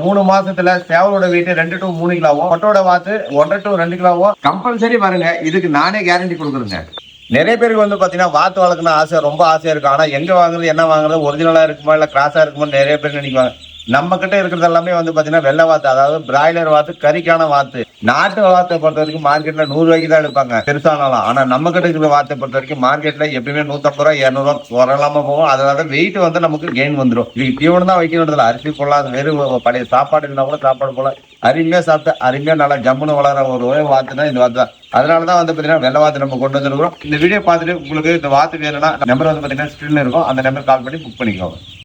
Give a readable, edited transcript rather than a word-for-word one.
3 மாசத்துல சேவலோட wait 2 to 3 கிலோவும், கொட்டோட வாத்து 1 to 2 கிலோவும் கம்பல்சரி பாருங்க. இதுக்கு நானே கேரண்டி கொடுக்குறேங்க. நிறைய பேருக்கு வந்து பாத்தீங்கன்னா வாத்து வளர்க்கணும் ஆசை, ரொம்ப ஆசையா இருக்கும். ஆனா எங்க வாங்குறது, என்ன வாங்குறது, ஒரிஜினலா இருக்குமா இல்ல கிராஸா இருக்குமா நிறைய பேர் நினைக்குவாங்க. நம்ம கிட்ட இருக்கிறது எல்லாமே வந்து பாத்தீங்கன்னா வெள்ளை வாத்து, அதாவது பிராய்லர் வாத்து, கறிக்கான வாத்து. நாட்டு வாத்தை பொறுத்த வரைக்கும் மார்க்கெட்ல 100 ரூபாய்க்கு தான் எடுப்பாங்க பெருசானாலும். ஆனா நம்ம கிட்ட இருக்கிற வாத்தை பொறுத்த வரைக்கும் மார்க்கெட்ல எப்பயுமே 150 ரூபாய் 200 ரூபாய் வரலாம போகும். அதனால வெயிட் வந்து நமக்கு கெயின் வந்துடும். இதுக்கு தீவனம் தான் வைக்கணும், அரிசி போடலாம், வெறும் பழைய சாப்பாடு இருந்தா கூட சாப்பாடு போல அருமையா சாப்பிட்டு அருமையா நல்லா ஜம்முன்னு வளர ஒரு வாத்து தான் இந்த வாத்து தான். அதனாலதான் வந்து பாத்தீங்கன்னா வெள்ளை வாத்து நம்ம கொண்டு வந்துருக்கோம். இந்த வீடியோ பார்த்துட்டு உங்களுக்கு இந்த வாத்து வேணும்னா நம்பர் வந்து பாத்தீங்கன்னா ஸ்கிரீன்ல இருக்கும், அந்த நம்பர் கால் பண்ணி புக் பண்ணிக்கோங்க.